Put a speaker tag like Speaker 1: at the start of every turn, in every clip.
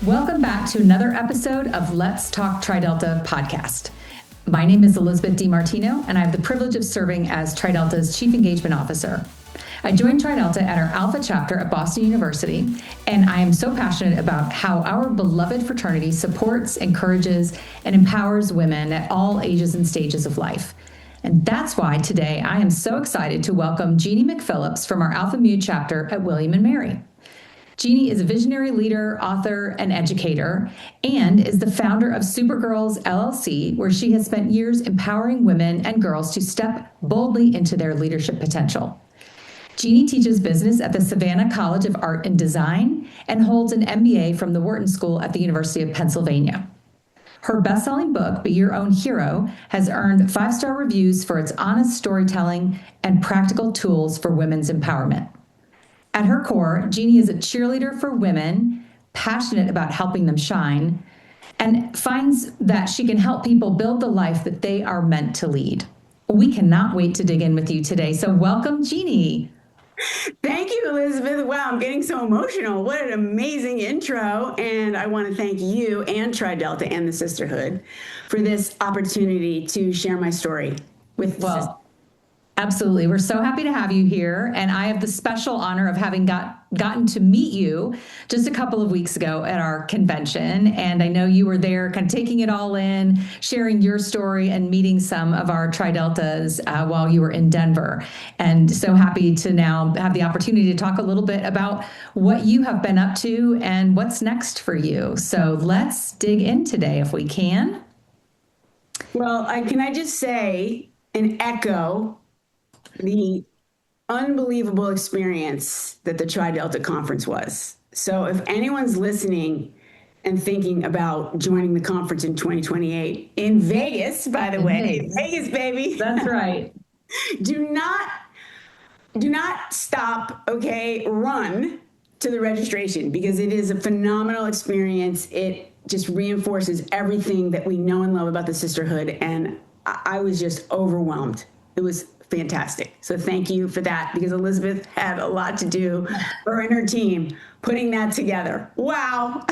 Speaker 1: Welcome back to another episode of Let's Talk Tri-Delta podcast. My name is Elizabeth DiMartino, and I have the privilege of serving as Tri-Delta's Chief Engagement Officer. I joined Tri-Delta at our Alpha chapter at Boston University, and I am so passionate about how our beloved fraternity supports, encourages, and empowers women at all ages and stages of life. And that's why today I am so excited to welcome Jeanne McPhillips from our Alpha Mu chapter at William and Mary. Jeanne is a visionary leader, author, and educator, and is the founder of Supergirls LLC, where she has spent years empowering women and girls to step boldly into their leadership potential. Jeanne teaches business at the Savannah College of Art and Design and holds an MBA from the Wharton School at the University of Pennsylvania. Her best-selling book, Be Your Own Hero, has earned 5-star reviews for its honest storytelling and practical tools for women's empowerment. At her core, Jeanne is a cheerleader for women, passionate about helping them shine, and finds that she can help people build the life that they are meant to lead. We cannot wait to dig in with you today. So welcome, Jeanne.
Speaker 2: Thank you, Elizabeth. Wow, I'm getting so emotional. What an amazing intro. And I want to thank you and Tri-Delta and the Sisterhood for this opportunity to share my story with
Speaker 1: Absolutely. We're so happy to have you here. And I have the special honor of having gotten to meet you just a couple of weeks ago at our convention. And I know you were there kind of taking it all in, sharing your story and meeting some of our Tri-Deltas while you were in Denver. And so happy to now have the opportunity to talk a little bit about what you have been up to and what's next for you. So let's dig in today if we can.
Speaker 2: Well, can I just say and echo the unbelievable experience that the Tri-Delta conference was. So if anyone's listening and thinking about joining the conference in 2028 in Vegas, by the way, Vegas, baby.
Speaker 1: That's right.
Speaker 2: Do not stop, okay? Run to the registration because it is a phenomenal experience. It just reinforces everything that we know and love about the sisterhood. And I was just overwhelmed. It was fantastic. So thank you for that because Elizabeth had a lot to do, her and her team, putting that together. Wow.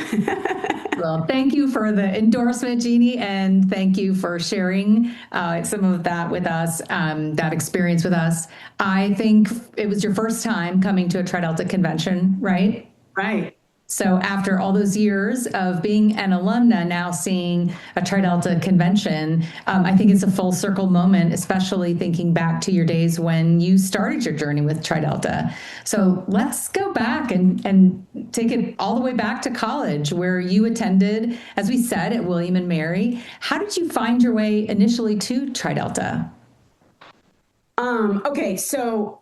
Speaker 1: Well, thank you for the endorsement, Jeanne, and thank you for sharing some of that with us, that experience with us. I think it was your first time coming to a Tri-Delta convention, right?
Speaker 2: Right.
Speaker 1: So after all those years of being an alumna, now seeing a Tri-Delta convention, I think it's a full circle moment, especially thinking back to your days when you started your journey with Tri-Delta. So let's go back and take it all the way back to college where you attended, as we said, at William and Mary. How did you find your way initially to Tri-Delta?
Speaker 2: Okay, so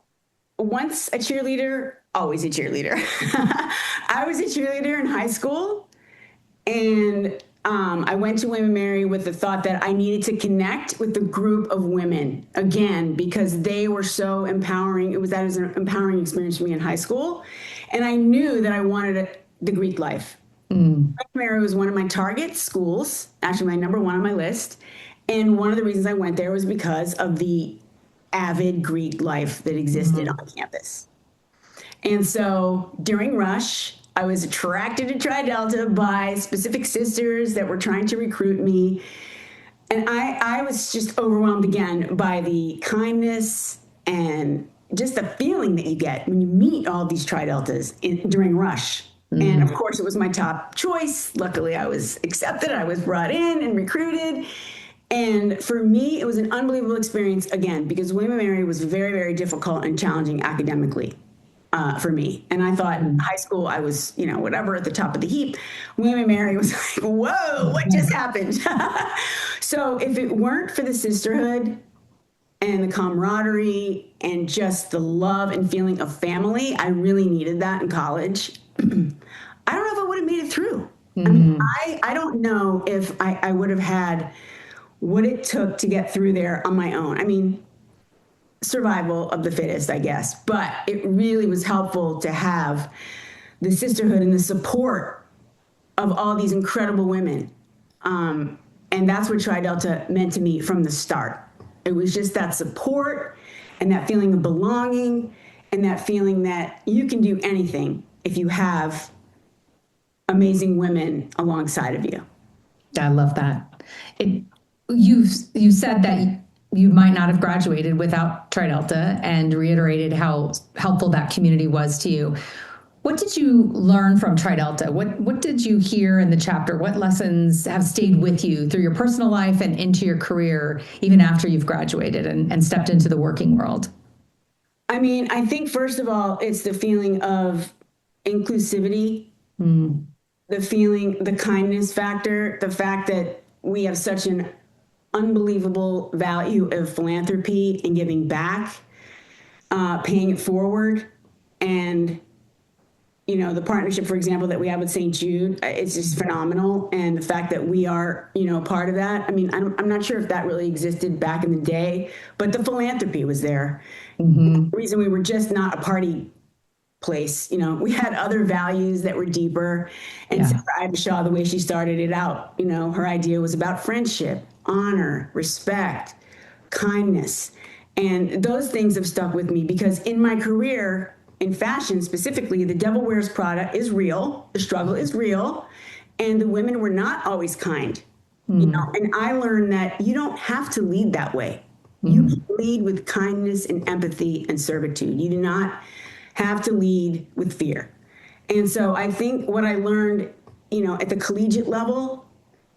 Speaker 2: once a cheerleader, always a cheerleader. I was a cheerleader in high school, and I went to William and Mary with the thought that I needed to connect with the group of women again because they were so empowering. That was an empowering experience for me in high school, and I knew that I wanted the Greek life. William and Mary was one of my target schools, actually my number one on my list, and one of the reasons I went there was because of the avid Greek life that existed on campus. And so during Rush, I was attracted to Tri-Delta by specific sisters that were trying to recruit me. And I was just overwhelmed again by the kindness and just the feeling that you get when you meet all these Tri-Deltas during Rush. And of course, it was my top choice. Luckily, I was accepted. I was brought in and recruited. And for me, it was an unbelievable experience, again, because William and Mary was very, very difficult and challenging academically for me. And I thought in high school, I was, whatever, at the top of the heap. William and Mary was like, whoa, what just happened? So if it weren't for the sisterhood and the camaraderie and just the love and feeling of family, I really needed that in college. I don't know if I would have made it through. I mean, I don't know if I would have had what it took to get through there on my own. I mean, survival of the fittest, I guess, but it really was helpful to have the sisterhood and the support of all these incredible women. And that's what Tri-Delta meant to me from the start. It was just that support and that feeling of belonging and that feeling that you can do anything if you have amazing women alongside of you.
Speaker 1: I love that. You said that you might not have graduated without Tri Delta and reiterated how helpful that community was to you. What did you learn from Tri Delta? What did you hear in the chapter? What lessons have stayed with you through your personal life and into your career, even after you've graduated and stepped into the working world?
Speaker 2: I mean, I think first of all, it's the feeling of inclusivity, the feeling, the kindness factor, the fact that we have such an unbelievable value of philanthropy and giving back, paying it forward. And, you know, the partnership, for example, that we have with St. Jude, it's just phenomenal. And the fact that we are, you know, part of that. I mean, I'm not sure if that really existed back in the day, but the philanthropy was there. The reason we were just not a party place, you know, we had other values that were deeper. And Sarah Iveshaw, the way she started it out, you know, her idea was about friendship, honor, respect, kindness. And those things have stuck with me because in my career, in fashion specifically, the Devil Wears Prada is real, the struggle is real, and the women were not always kind. You know, and I learned that you don't have to lead that way. You can lead with kindness and empathy and servitude. You do not have to lead with fear. And so I think what I learned, you know, at the collegiate level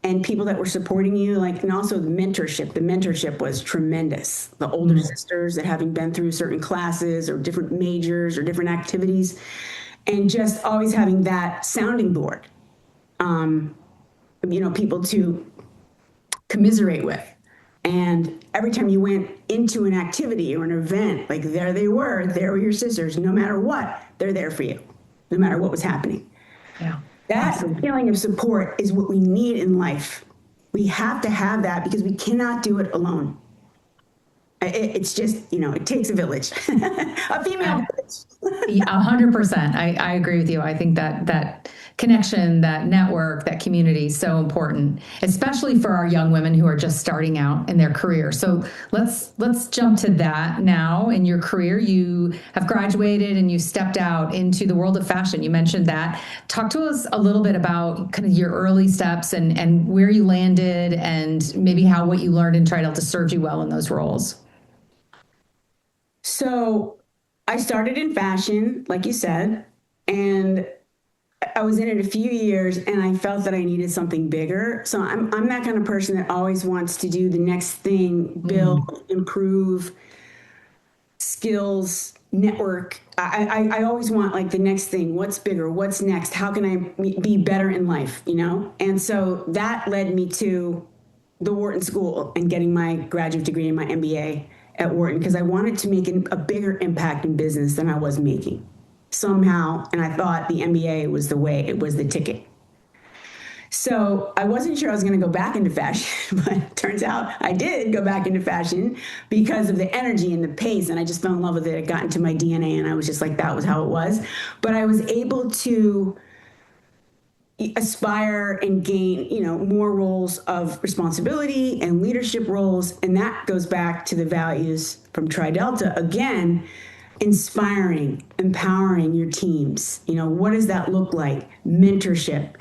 Speaker 2: and people that were supporting you, like, and also the mentorship was tremendous. The older sisters that having been through certain classes or different majors or different activities, and just always having that sounding board, you know, people to commiserate with. And every time you went into an activity or an event, like there were your sisters, no matter what, they're there for you, no matter what was happening.
Speaker 1: Yeah.
Speaker 2: That feeling of support is what we need in life. We have to have that because we cannot do it alone. It's just, you know, it takes a village, a female village.
Speaker 1: 100%. I agree with you. I think that connection, that network, that community is so important, especially for our young women who are just starting out in their career. So let's jump to that now. In your career, you have graduated and you stepped out into the world of fashion. You mentioned that. Talk to us a little bit about kind of your early steps and where you landed and maybe how what you learned in Tri Delta served you well in those roles.
Speaker 2: So I started in fashion, like you said, and I was in it a few years and I felt that I needed something bigger. So I'm that kind of person that always wants to do the next thing, build, improve, skills, network. I always want like the next thing. What's bigger? What's next? How can I be better in life, you know? And so that led me to the Wharton School and getting my graduate degree and my MBA at Wharton because I wanted to make a bigger impact in business than I was making somehow. And I thought the MBA was the way, it was the ticket. So I wasn't sure I was going to go back into fashion, but it turns out I did go back into fashion because of the energy and the pace. And I just fell in love with it. It got into my DNA and I was just like, that was how it was. But I was able to aspire and gain, you know, more roles of responsibility and leadership roles. And that goes back to the values from Tri Delta. Again, inspiring, empowering your teams. You know, what does that look like? Mentorship.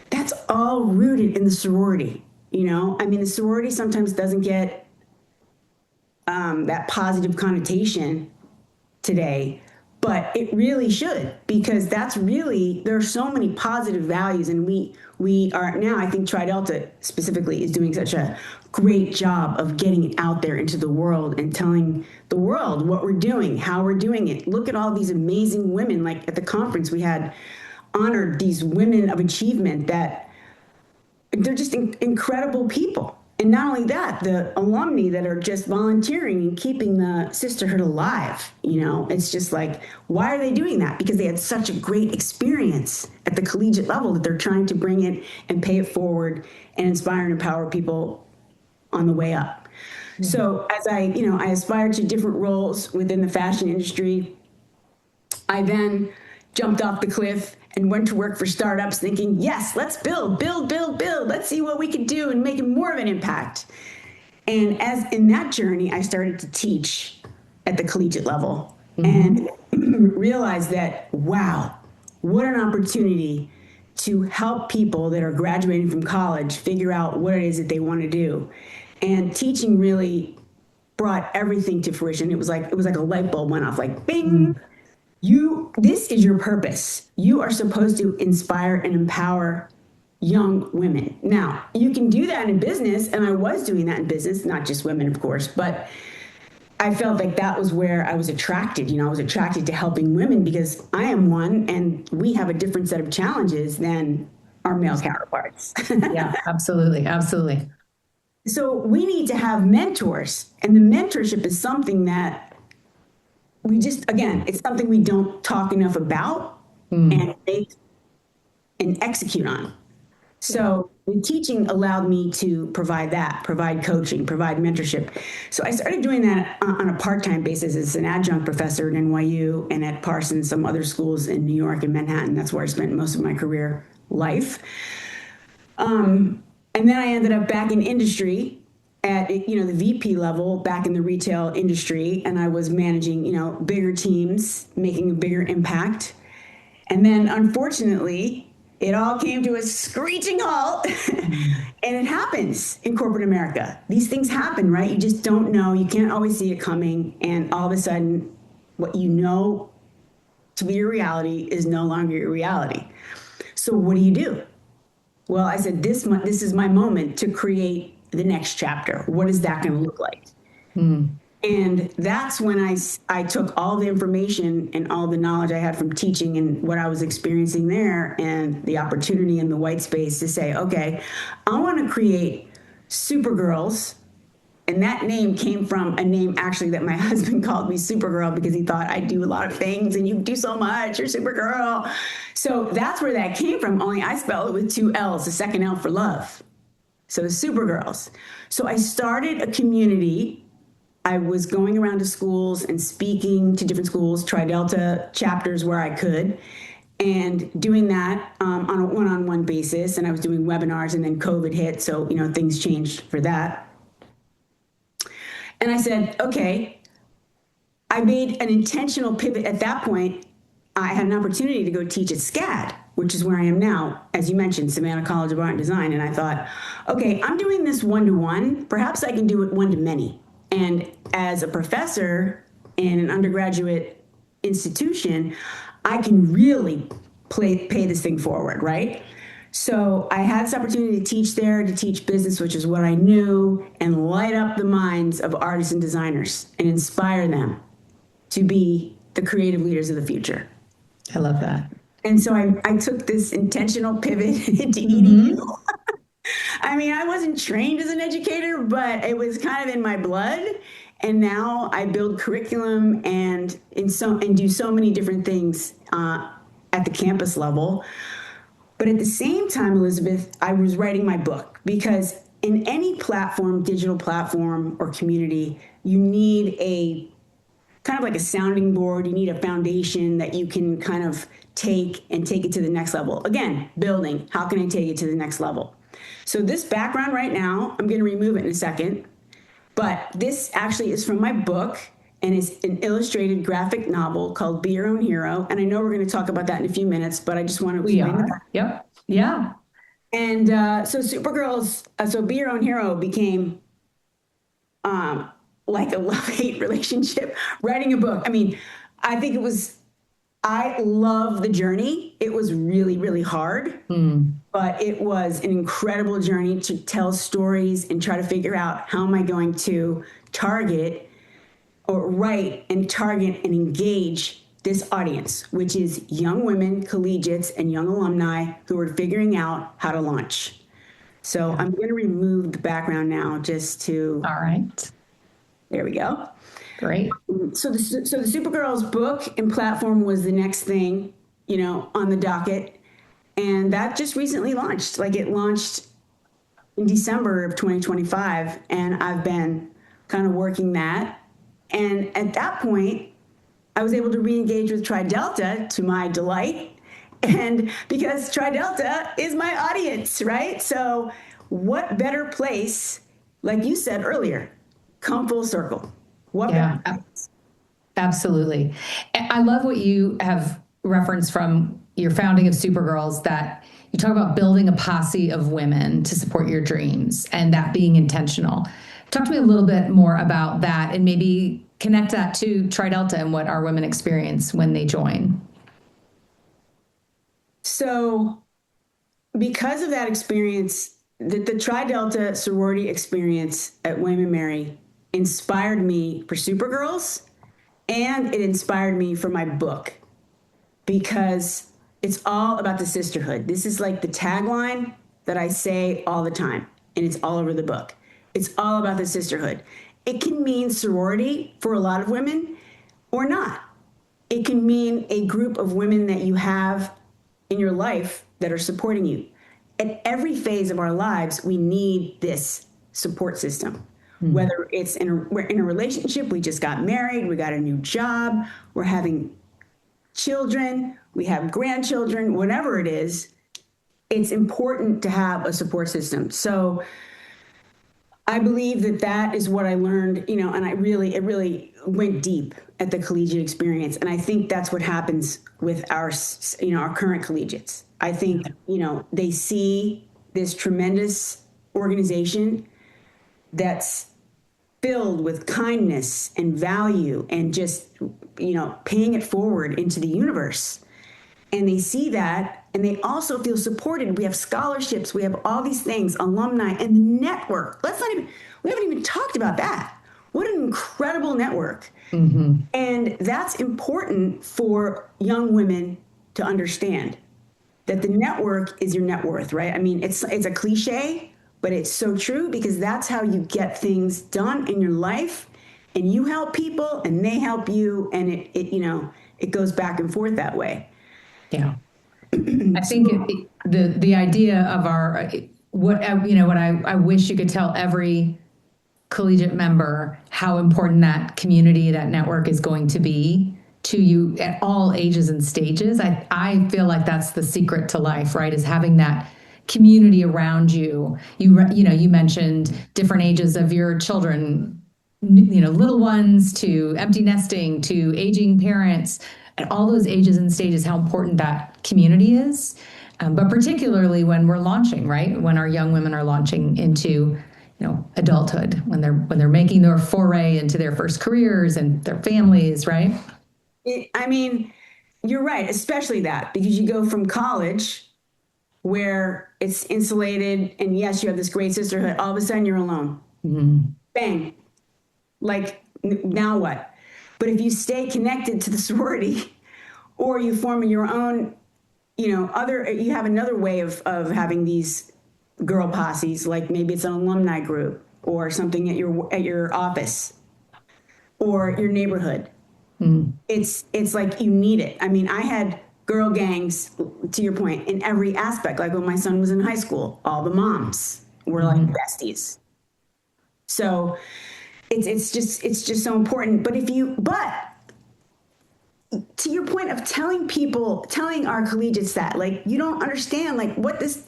Speaker 2: That's all rooted in the sorority. You know, I mean, the sorority sometimes doesn't get that positive connotation today, but it really should, because that's really, there are so many positive values, and we are now, I think Tri Delta specifically is doing such a great job of getting it out there into the world and telling the world what we're doing, how we're doing it. Look at all these amazing women. Like at the conference, we had honored these women of achievement that they're just incredible people. And not only that, the alumni that are just volunteering and keeping the sisterhood alive, you know, it's just like, why are they doing that? Because they had such a great experience at the collegiate level that they're trying to bring it and pay it forward and inspire and empower people on the way up. Mm-hmm. So as I aspired to different roles within the fashion industry, I then jumped off the cliff and went to work for startups thinking, yes, let's build. Let's see what we can do and make more of an impact. And as in that journey, I started to teach at the collegiate level, mm-hmm. and realized that, wow, what an opportunity to help people that are graduating from college figure out what it is that they want to do. And teaching really brought everything to fruition. It was like a light bulb went off, like bing. This is your purpose. You are supposed to inspire and empower young women. Now, you can do that in business, and I was doing that in business, not just women, of course, but I felt like that was where I was attracted. I was attracted to helping women because I am one, and we have a different set of challenges than our male counterparts.
Speaker 1: Yeah, absolutely. Absolutely.
Speaker 2: So we need to have mentors, and the mentorship is something that it's something we don't talk enough about and execute on. So the teaching allowed me to provide coaching, provide mentorship. So I started doing that on a part-time basis as an adjunct professor at NYU and at Parsons, some other schools in New York and Manhattan. That's where I spent most of my career life. And then I ended up back in industry at, the VP level, back in the retail industry. And I was managing, bigger teams, making a bigger impact. And then unfortunately, it all came to a screeching halt. And it happens in corporate America. These things happen, right? You just don't know. You can't always see it coming. And all of a sudden, what you know to be your reality is no longer your reality. So what do you do? Well, I said, this is my moment to create the next chapter. What is that going to look like? And that's when I took all the information and all the knowledge I had from teaching and what I was experiencing there and the opportunity in the white space to say, okay, I want to create Supergirls. And that name came from a name actually that my husband called me Supergirl because he thought I do a lot of things and you do so much, you're Supergirl. So that's where that came from, only I spell it with 2 L's, the second L for love. So Supergirls. So I started a community. I was going around to schools and speaking to different schools, Tri-Delta chapters where I could, and doing that on a one-on-one basis. And I was doing webinars, and then COVID hit, so things changed for that. And I said, okay, I made an intentional pivot at that point. I had an opportunity to go teach at SCAD, which is where I am now, as you mentioned, Savannah College of Art and Design. And I thought, okay, I'm doing this one-to-one. Perhaps I can do it one-to-many. And as a professor in an undergraduate institution, I can really pay this thing forward, right? So I had this opportunity to teach there, to teach business, which is what I knew, and light up the minds of artists and designers and inspire them to be the creative leaders of the future.
Speaker 1: I love that.
Speaker 2: And so I took this intentional pivot into EDU. I mean, I wasn't trained as an educator, but it was kind of in my blood. And now I build curriculum and do so many different things at the campus level. But at the same time, Elizabeth, I was writing my book because in any platform, digital platform or community, you need a kind of like a sounding board. You need a foundation that you can kind of take it to the next level. Again, building. How can I take it to the next level? So this background right now, I'm going to remove it in a second, but this actually is from my book, and it's an illustrated graphic novel called Be Your Own Hero. And I know we're going to talk about that in a few minutes, but I just want to explain that.
Speaker 1: Yep. Yeah.
Speaker 2: And so Supergirls, so Be Your Own Hero became like a love-hate relationship, writing a book. I mean, I love the journey. It was really, really hard, but it was an incredible journey to tell stories and try to figure out how am I going to target or write and target and engage this audience, which is young women, collegiates, and young alumni who are figuring out how to launch. So I'm going to remove the background now just to...
Speaker 1: All right.
Speaker 2: There we go.
Speaker 1: Great.
Speaker 2: So the Supergirls book and platform was the next thing, on the docket. And that just recently launched. Like it launched in December of 2025. And I've been kind of working that. And at that point, I was able to re-engage with Tri-Delta to my delight. And because Tri-Delta is my audience, right? So what better place, like you said earlier, come full circle. What
Speaker 1: yeah, absolutely. I love what you have referenced from your founding of Supergirls, that you talk about building a posse of women to support your dreams and that being intentional. Talk to me a little bit more about that and maybe connect that to TriDelta and what our women experience when they join.
Speaker 2: So because of that experience, the TriDelta sorority experience at William & Mary inspired me for Supergirls, and it inspired me for my book, because it's all about the sisterhood. This is like the tagline that I say all the time, and it's all over the book. It's all about the sisterhood. It can mean sorority for a lot of women or not. It can mean a group of women that you have in your life that are supporting you. At every phase of our lives, we need this support system. Whether it's we're in a relationship, we just got married, we got a new job, we're having children, we have grandchildren, whatever it is, it's important to have a support system. So I believe that that is what I learned, and it really went deep at the collegiate experience. And I think that's what happens with our current collegiates. I think, they see this tremendous organization that's filled with kindness and value and just, paying it forward into the universe. And they see that, and they also feel supported. We have scholarships, we have all these things, alumni, and the network. We haven't even talked about that. What an incredible network. Mm-hmm. And that's important for young women to understand, that the network is your net worth, right? I mean, it's a cliche, but it's so true, because that's how you get things done in your life, and you help people and they help you, and it goes back and forth that way.
Speaker 1: Yeah. I think the idea of what I wish you could tell every collegiate member how important that community, that network is going to be to you at all ages and stages. I feel like that's the secret to life, right? Is having that community around you. You mentioned different ages of your children, little ones to empty nesting to aging parents. At all those ages and stages, how important that community is, but particularly when we're launching, right? When our young women are launching into, adulthood, when they're making their foray into their first careers and their families, right?
Speaker 2: You're right, especially that, because you go from college, where it's insulated, and yes, you have this great sisterhood. All of a sudden, you're alone. Mm-hmm. Bang! Like, now what? But if you stay connected to the sorority, or you form your own, you have another way of having these girl posses, like maybe it's an alumni group or something at your office or your neighborhood. Mm. It's like you need it. I had girl gangs, to your point, in every aspect. Like when my son was in high school, all the moms were like besties. So it's just so important. But to your point of telling our collegiates that, like, you don't understand, like, what this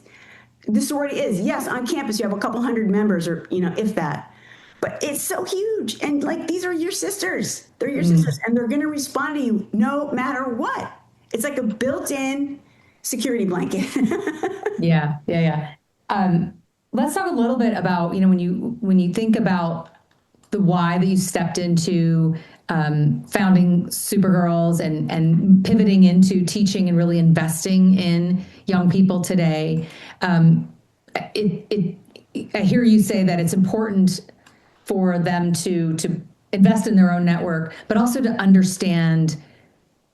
Speaker 2: sorority is. Yes, on campus you have a couple hundred members, or if that, but it's so huge, and like, these are your sisters. They're your sisters, and they're going to respond to you no matter what. It's like a built-in security blanket.
Speaker 1: Yeah. Let's talk a little bit about, when you think about the why that you stepped into founding Supergirls and pivoting into teaching and really investing in young people today. I hear you say that it's important for them to invest in their own network, but also to understand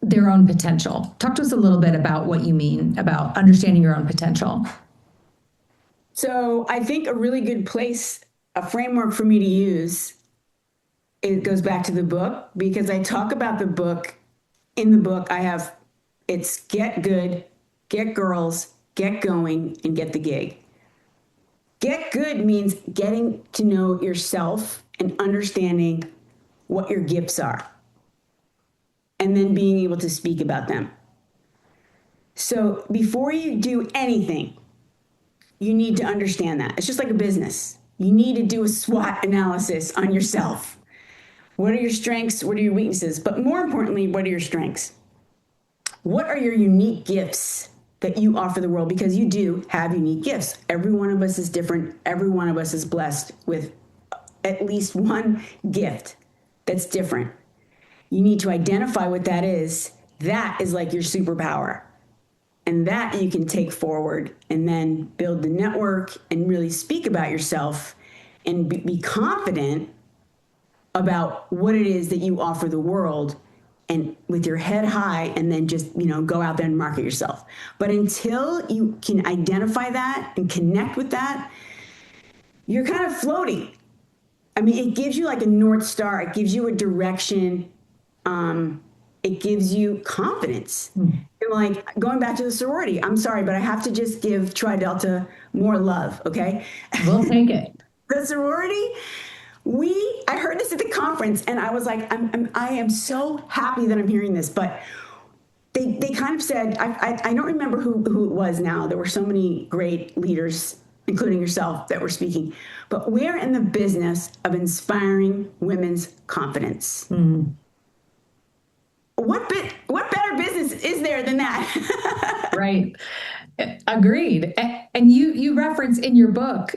Speaker 1: their own potential. Talk to us a little bit about what you mean about understanding your own potential.
Speaker 2: So I think a really good place, a framework for me to use, it goes back to the book, because I talk about the book. In the book, it's get good, get girls, get going, and get the gig. Get good means getting to know yourself and understanding what your gifts are, and then being able to speak about them. So before you do anything, you need to understand that. It's just like a business. You need to do a SWOT analysis on yourself. What are your strengths? What are your weaknesses? But more importantly, what are your strengths? What are your unique gifts that you offer the world, because you do have unique gifts. Every one of us is different. Every one of us is blessed with at least one gift that's different. You need to identify what that is. That is like your superpower. And that you can take forward and then build the network and really speak about yourself and be confident about what it is that you offer the world, and with your head high, and then just, go out there and market yourself. But until you can identify that and connect with that, you're kind of floating. I mean, it gives you like a North Star. It gives you a direction. It gives you confidence. And like going back to the sorority, I'm sorry, but I have to just give Tri Delta more love, okay?
Speaker 1: We'll take it.
Speaker 2: The sorority, I heard this at the conference, and I was like, I am so happy that I'm hearing this. But they kind of said, I don't remember who it was now. There were so many great leaders, including yourself, that were speaking. But we're in the business of inspiring women's confidence. Mm. What better business is there than that?
Speaker 1: Right. Agreed. And you reference in your book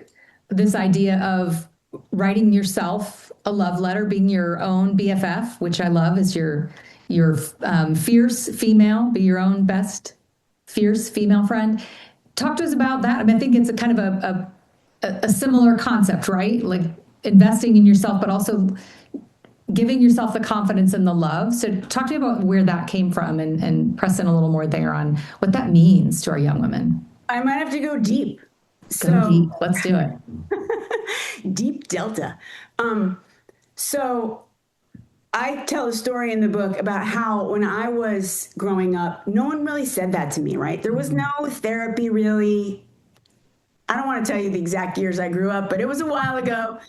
Speaker 1: this idea of writing yourself a love letter, being your own BFF, which I love, is your fierce female, be your own best fierce female friend. Talk to us about that. I mean, I think it's a kind of a similar concept, right? Like investing in yourself, but also giving yourself the confidence and the love. So talk to me about where that came from, and press in a little more there on what that means to our young women.
Speaker 2: I might have to go deep.
Speaker 1: Go deep. Let's do it.
Speaker 2: Deep Delta. So I tell a story in the book about how when I was growing up, no one really said that to me, right? There was no therapy really. I don't want to tell you the exact years I grew up, but it was a while ago.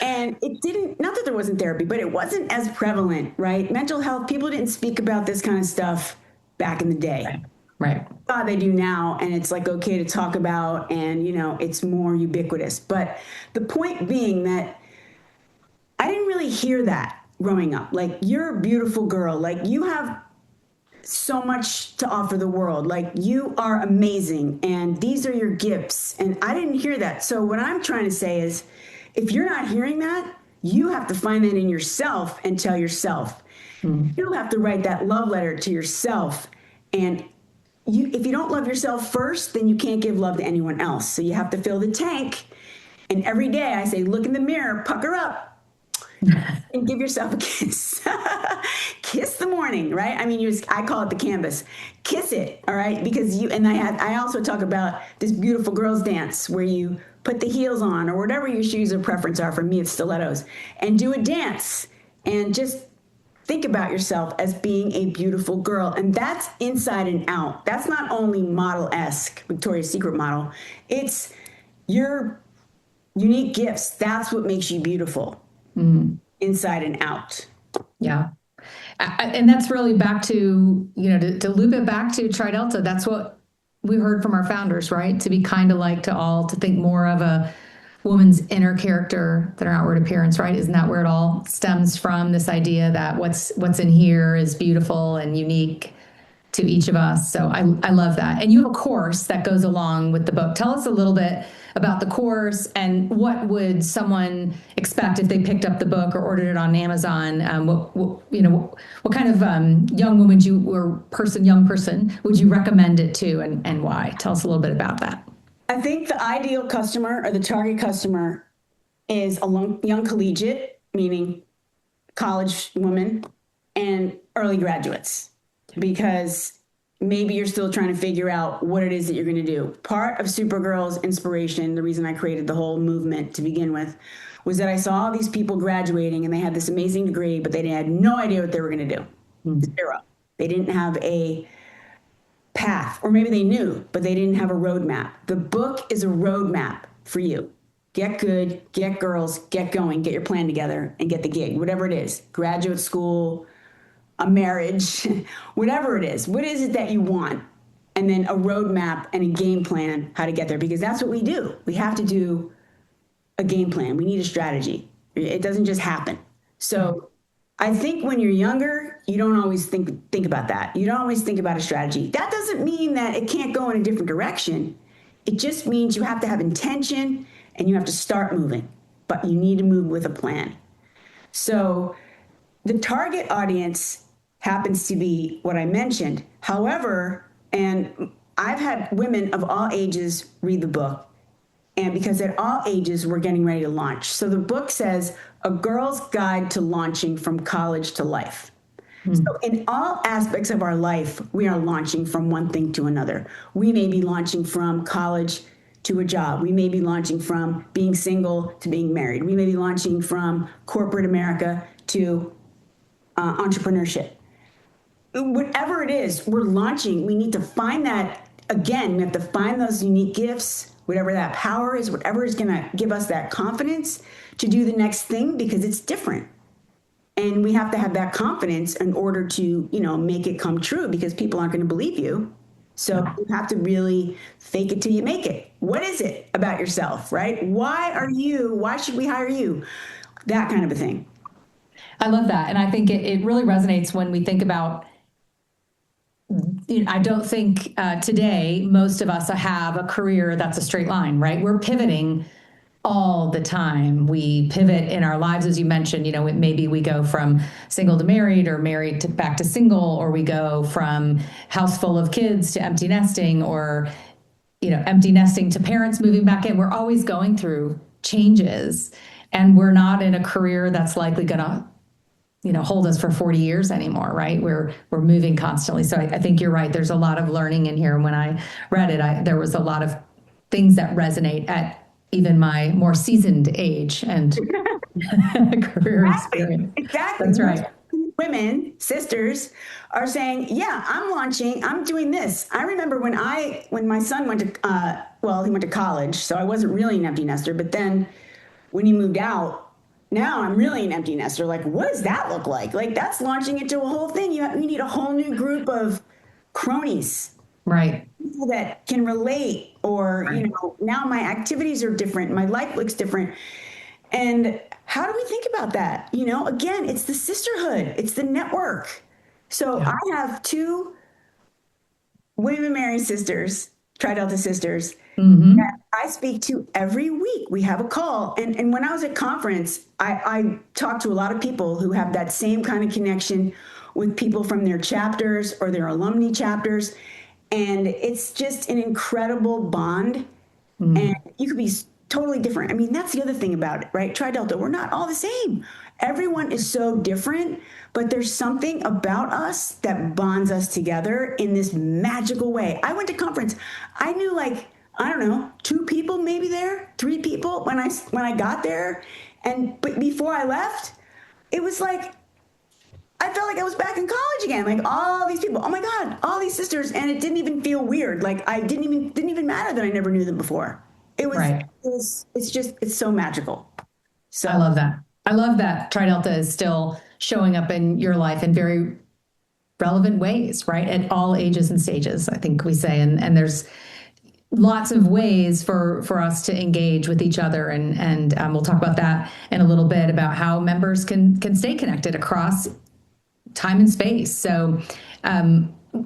Speaker 2: And it didn't, not that there wasn't therapy, but it wasn't as prevalent, right? Mental health, people didn't speak about this kind of stuff back in the day.
Speaker 1: Right.
Speaker 2: They do now, and it's like okay to talk about, and it's more ubiquitous. But the point being that I didn't really hear that growing up. Like, you're a beautiful girl. Like, you have so much to offer the world. Like, you are amazing, and these are your gifts. And I didn't hear that. So what I'm trying to say is, if you're not hearing that, you have to find that in yourself and tell yourself. You have to write that love letter to yourself. And if you don't love yourself first, then you can't give love to anyone else. So you have to fill the tank. And every day I say, look in the mirror, pucker up, and give yourself a kiss. Kiss the morning, right? I mean, I call it the canvas. Kiss it, all right? Because I also talk about this beautiful girls dance where you put the heels on, or whatever your shoes of preference are. For me, it's stilettos, and do a dance and just think about yourself as being a beautiful girl. And that's inside and out. That's not only model-esque, Victoria's Secret model. It's your unique gifts. That's what makes you beautiful, inside and out.
Speaker 1: Yeah. And that's really back to, to loop it back to Tri Delta. That's what we heard from our founders, right? To be kind of like to all, to think more of a woman's inner character than her outward appearance, right? Isn't that where it all stems from? This idea that what's in here is beautiful and unique to each of us. So I love that. And you have a course that goes along with the book. Tell us a little bit about the course, and what would someone expect if they picked up the book or ordered it on Amazon? What kind of young woman young person would you recommend it to, and why? Tell us a little bit about that.
Speaker 2: I think the ideal customer, or the target customer, is a young collegiate, meaning college women, and early graduates, because maybe you're still trying to figure out what it is that you're going to do. Part of Supergirl's inspiration, the reason I created the whole movement to begin with, was that I saw all these people graduating and they had this amazing degree, but they had no idea what they were going to do. Zero. They didn't have a path, or maybe they knew, but they didn't have a roadmap. The book is a roadmap for you. Get good, get girls, get going, get your plan together, and get the gig, whatever it is. Graduate school, a marriage, whatever it is. What is it that you want? And then a roadmap and a game plan how to get there, because that's what we do. We have to do a game plan. We need a strategy. It doesn't just happen. So I think when you're younger, you don't always think about that. You don't always think about a strategy. That doesn't mean that it can't go in a different direction. It just means you have to have intention and you have to start moving, but you need to move with a plan. So the target audience happens to be what I mentioned. However, and I've had women of all ages read the book, and because at all ages, we're getting ready to launch. So the book says, A Girl's Guide to Launching from College to Life. So in all aspects of our life, we are launching from one thing to another. We may be launching from college to a job. We may be launching from being single to being married. We may be launching from corporate America to entrepreneurship. Whatever it is, we're launching. We need to find that, again, we have to find those unique gifts, whatever that power is, whatever is going to give us that confidence to do the next thing, because it's different. And we have to have that confidence in order to, make it come true, because people aren't going to believe you. So you have to really fake it till you make it. What is it about yourself, right? Why should we hire you? That kind of a thing.
Speaker 1: I love that. And I think it really resonates when we think about, I don't think today most of us have a career that's a straight line, right? We're pivoting all the time. We pivot in our lives, as you mentioned. Maybe we go from single to married, or married to back to single, or we go from house full of kids to empty nesting, or empty nesting to parents moving back in. We're always going through changes, and we're not in a career that's likely going to hold us for 40 years anymore, right? We're moving constantly. So I think you're right. There's a lot of learning in here. When I read it, there was a lot of things that resonate at even my more seasoned age and career experience.
Speaker 2: Exactly.
Speaker 1: That's right.
Speaker 2: Women, sisters, are saying, yeah, I'm launching, I'm doing this. I remember when my son went to, he went to college, so I wasn't really an empty nester, but then when he moved out, now I'm really an empty nester. Like, what does that look like? Like, that's launching into a whole thing. You need a whole new group of cronies.
Speaker 1: Right.
Speaker 2: People that can relate, or,
Speaker 1: right.
Speaker 2: Now my activities are different. My life looks different. And how do we think about that? Again, it's the sisterhood. It's the network. So I have 2 women married sisters, Tri-Delta sisters, that I speak to every week. We have a call. And when I was at conference, I talked to a lot of people who have that same kind of connection with people from their chapters or their alumni chapters. And it's just an incredible bond. And you could be totally different. I mean, that's the other thing about it, right? Tri-Delta, we're not all the same. Everyone is so different, but there's something about us that bonds us together in this magical way. I went to conference. I knew, like, I don't know, 2 people maybe there, 3 people when I got there. But before I left, it was like, I felt like I was back in college again. Like, all these people, oh my God, all these sisters. And it didn't even feel weird. Like, I didn't even matter that I never knew them before. It was,
Speaker 1: right.
Speaker 2: It's so magical. So
Speaker 1: I love that. I love that Tri-Delta is still showing up in your life in very relevant ways, right? At all ages and stages, I think we say. And there's lots of ways for us to engage with each other. And we'll talk about that in a little bit, about how members can stay connected across time and space. So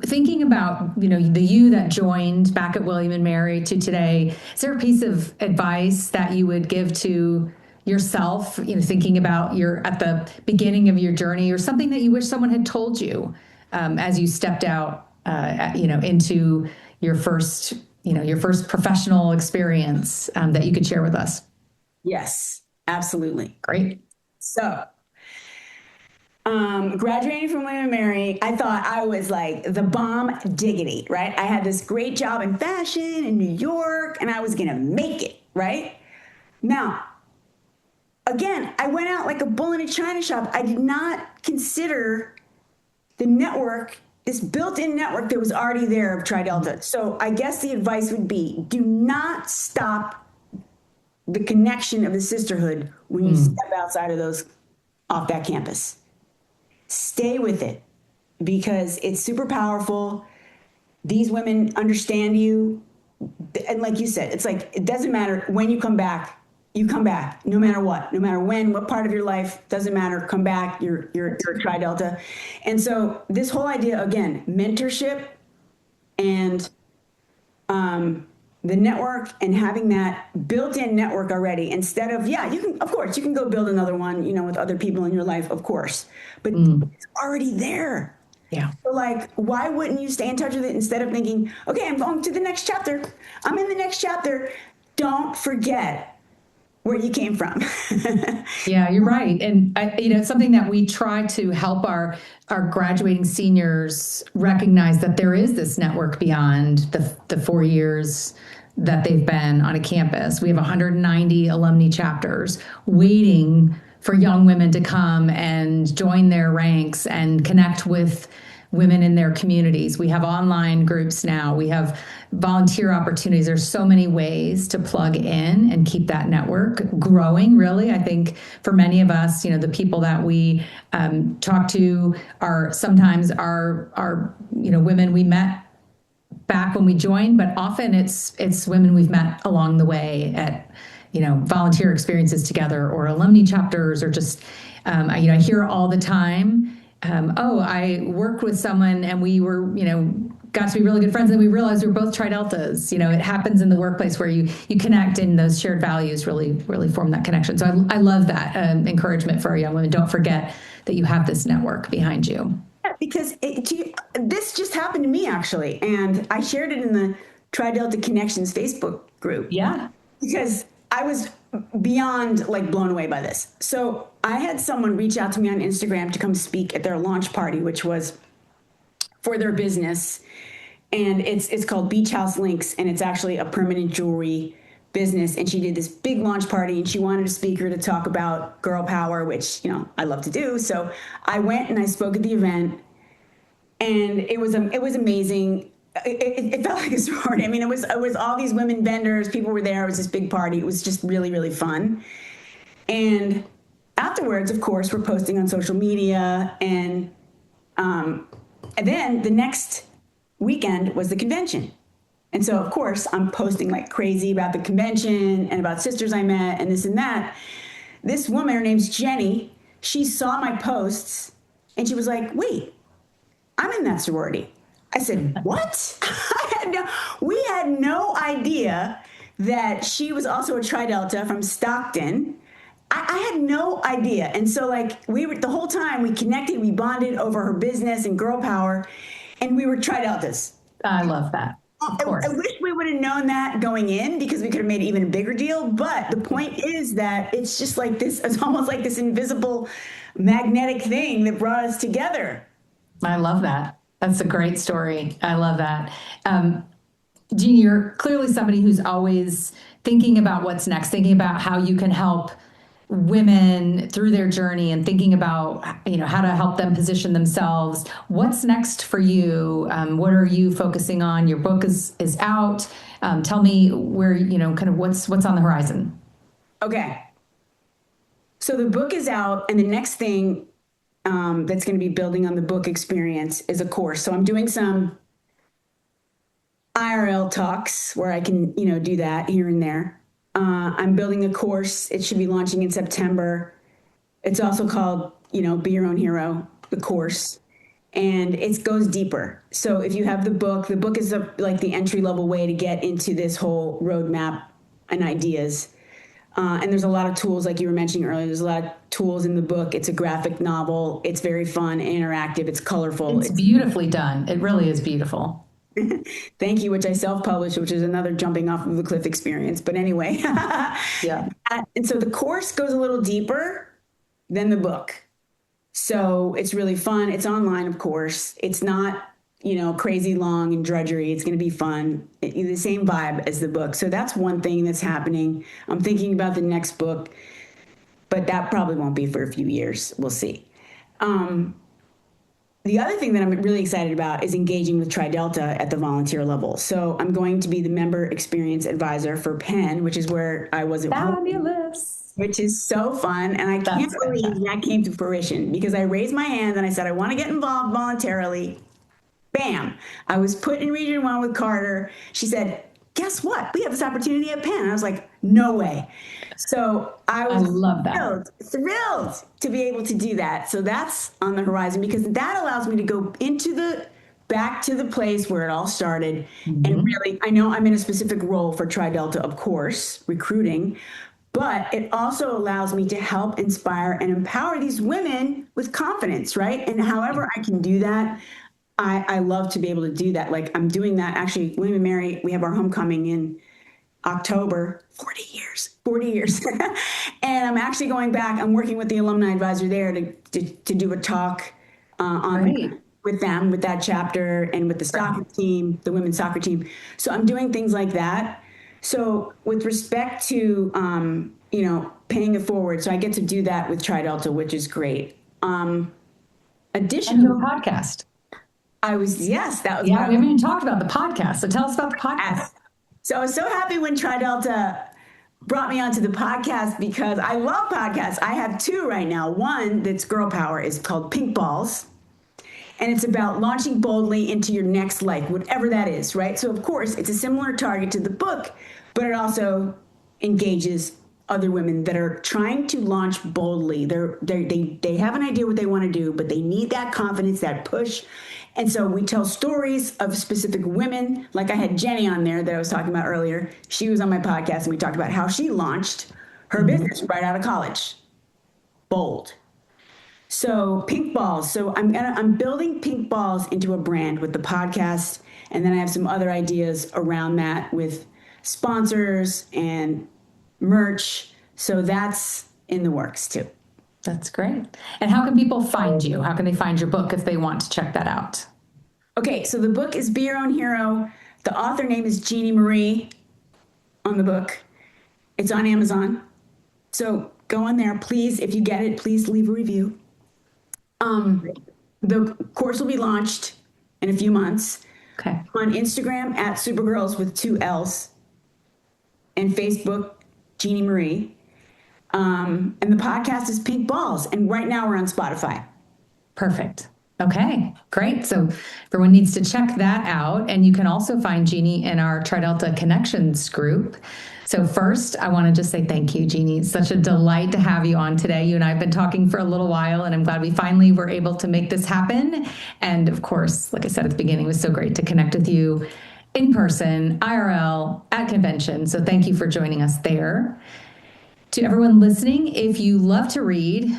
Speaker 1: thinking about, the you that joined back at William and Mary to today, is there a piece of advice that you would give to yourself, thinking about at the beginning of your journey, or something that you wish someone had told you as you stepped out, into your first professional experience that you could share with us?
Speaker 2: Yes, absolutely.
Speaker 1: Great.
Speaker 2: So, graduating from William and Mary, I thought I was like the bomb diggity, right? I had this great job in fashion in New York, and I was going to make it, right? Now, again, I went out like a bull in a china shop. I did not consider the network, this built-in network that was already there of Tri-Delta. So I guess the advice would be, do not stop the connection of the sisterhood when you step outside of off that campus. Stay with it, because it's super powerful. These women understand you. And like you said, it's like, it doesn't matter when you come back, you come back no matter what, no matter when, what part of your life, doesn't matter, come back, you're a Tri-Delta. And so this whole idea, again, mentorship and the network and having that built-in network already, instead of, yeah, you can, of course, you can go build another one, with other people in your life, of course, but it's already there.
Speaker 1: Yeah.
Speaker 2: So like, why wouldn't you stay in touch with it instead of thinking, okay, I'm going to the next chapter. I'm in the next chapter. Don't forget where you came from.
Speaker 1: Yeah, you're right. And it's something that we try to help our graduating seniors recognize, that there is this network beyond the 4 years that they've been on a campus. We have 190 alumni chapters waiting for young women to come and join their ranks and connect with women in their communities. We have online groups now. We have volunteer opportunities. There's so many ways to plug in and keep that network growing, really. I think for many of us, the people that we talk to are sometimes are women we met back when we joined, but often it's women we've met along the way at volunteer experiences together, or alumni chapters, or just I hear all the time, I worked with someone and we were got to be really good friends, and we realized we were both Tri-Deltas. It happens in the workplace where you connect, and those shared values really form that connection. So I love that encouragement for our young women. Don't forget that you have this network behind you.
Speaker 2: Because this just happened to me, actually, and I shared it in the Tri-Delta Connections Facebook group.
Speaker 1: Yeah.
Speaker 2: Because I was beyond blown away by this. So I had someone reach out to me on Instagram to come speak at their launch party, which was for their business. And it's called Beach House Links, and it's actually a permanent jewelry business. And she did this big launch party, and she wanted a speaker to talk about girl power, which, I love to do. So I went and I spoke at the event, and it was amazing. It felt like a sorority. I mean, it was all these women vendors. People were there. It was this big party. It was just really, really fun. And afterwards, of course, we're posting on social media, and then the next weekend was the convention. And so, of course, I'm posting like crazy about the convention and about sisters I met and this and that. This woman, her name's Jenny, she saw my posts and she was like, wait, I'm in that sorority. I said, what? We had no idea that she was also a Tri-Delta from Stockton. I had no idea. And so the whole time we connected, we bonded over her business and girl power, and we were Tri-Deltas.
Speaker 1: I love that. Of course.
Speaker 2: I wish we would have known that going in, because we could have made it even a bigger deal. But the point is that it's just like this, it's almost like this invisible magnetic thing that brought us together.
Speaker 1: I love that. That's a great story. I love that. Jeanne, you're clearly somebody who's always thinking about what's next, thinking about how you can help women through their journey, and thinking about how to help them position themselves. What's next for you? What are you focusing on? Your book is out. Tell me where kind of what's on the horizon.
Speaker 2: Okay. So the book is out, and the next thing that's going to be building on the book experience is a course. So I'm doing some IRL talks where I can do that here and there. I'm building a course. It should be launching in September. It's also called, Be Your Own Hero, the course. And it goes deeper. So if you have the book is like the entry-level way to get into this whole roadmap and ideas. And there's a lot of tools, like you were mentioning earlier. There's a lot of tools in the book. It's a graphic novel. It's very fun, interactive. It's colorful.
Speaker 1: It's beautifully done. It really is beautiful.
Speaker 2: Thank you, which I self-published, which is another jumping off of the cliff experience. But anyway,
Speaker 1: yeah.
Speaker 2: And so the course goes a little deeper than the book. So it's really fun. It's online, of course. It's not, crazy long and drudgery. It's going to be fun. The same vibe as the book. So that's one thing that's happening. I'm thinking about the next book, but that probably won't be for a few years. We'll see. The other thing that I'm really excited about is engaging with Tri-Delta at the volunteer level. So I'm going to be the member experience advisor for Penn, which is where I was at
Speaker 1: Fabulous.
Speaker 2: Which is so fun. And I can't believe that came to fruition, because I raised my hand and I said, I want to get involved voluntarily. Bam. I was put in Region 1 with Carter. She said, get guess what? We have this opportunity at Penn. And I was like, no way. So I was
Speaker 1: love that.
Speaker 2: thrilled to be able to do that. So that's on the horizon, because that allows me to go back to the place where it all started. And really, I know I'm in a specific role for Tri Delta, of course, recruiting, but it also allows me to help inspire and empower these women with confidence, right? And however I can do that, I love to be able to do that. Like, I'm doing that actually. William and Mary, we have our homecoming in October. 40 years. And I'm actually going back. I'm working with the alumni advisor there to do a talk with them, with that chapter, and with the soccer team, the women's soccer team. So I'm doing things like that. So with respect to, paying it forward, so I get to do that with Tri Delta, which is great.
Speaker 1: Additionally, your podcast.
Speaker 2: That was.
Speaker 1: We haven't even talked about the podcast. So tell us about the podcast.
Speaker 2: So I was so happy when Tri Delta brought me onto the podcast, because I love podcasts. I have two right now. One that's girl power is called Pink Balls. And it's about launching boldly into your next life, whatever that is, right? So of course, it's a similar target to the book, but it also engages other women that are trying to launch boldly. They have an idea what they want to do, but they need that confidence, that push. And so we tell stories of specific women. Like I had Jenny on there that I was talking about earlier. She was on my podcast, and we talked about how she launched her business right out of college. Bold. So Pink Balls. So I'm building Pink Balls into a brand with the podcast, and then I have some other ideas around that with sponsors and merch. So that's in the works too.
Speaker 1: That's great. And how can people find you? How can they find your book if they want to check that out?
Speaker 2: Okay, so the book is Be Your Own Hero. The author name is Jeanne Marie on the book. It's on Amazon. So go on there, please. If you get it, please leave a review. The course will be launched in a few months.
Speaker 1: Okay.
Speaker 2: On Instagram at Supergirls with 2 L's, and Facebook, Jeanne Marie. And the podcast is Pink Balls. And right now we're on Spotify.
Speaker 1: Perfect. Okay, great. So everyone needs to check that out. And you can also find Jeanne in our Tri Delta Connections group. So first, I want to just say thank you, Jeanne. It's such a delight to have you on today. You and I have been talking for a little while, and I'm glad we finally were able to make this happen. And of course, like I said at the beginning, it was so great to connect with you in person, IRL, at convention. So thank you for joining us there. To everyone listening, if you love to read,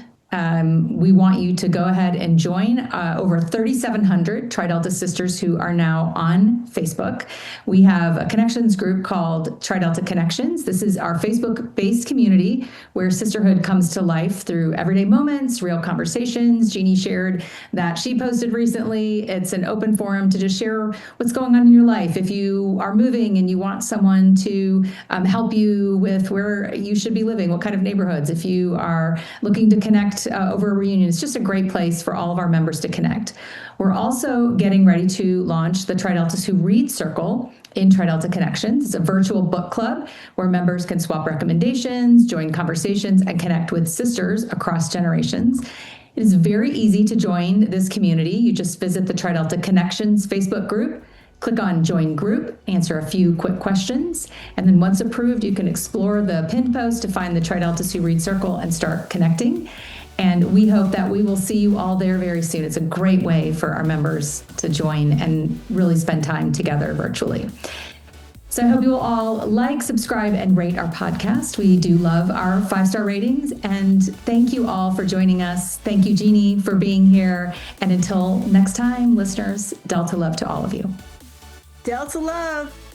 Speaker 1: we want you to go ahead and join over 3,700 Tri Delta sisters who are now on Facebook. We have a connections group called Tri Delta Connections. This is our Facebook-based community where sisterhood comes to life through everyday moments, real conversations. Jeanne shared that she posted recently. It's an open forum to just share what's going on in your life. If you are moving and you want someone to help you with where you should be living, what kind of neighborhoods, if you are looking to connect over a reunion, it's just a great place for all of our members to connect. We're also getting ready to launch the Tri Deltas Who Read Circle in Tri Delta Connections. It's a virtual book club where members can swap recommendations, join conversations, and connect with sisters across generations. It is very easy to join this community. You just visit the Tri Delta Connections Facebook group, click on Join Group, answer a few quick questions, and then once approved, you can explore the pinned post to find the Tri Deltas Who Read Circle and start connecting. And we hope that we will see you all there very soon. It's a great way for our members to join and really spend time together virtually. So I hope you will all like, subscribe, and rate our podcast. We do love our 5-star ratings. And thank you all for joining us. Thank you, Jeanne, for being here. And until next time, listeners, Delta love to all of you.
Speaker 2: Delta love.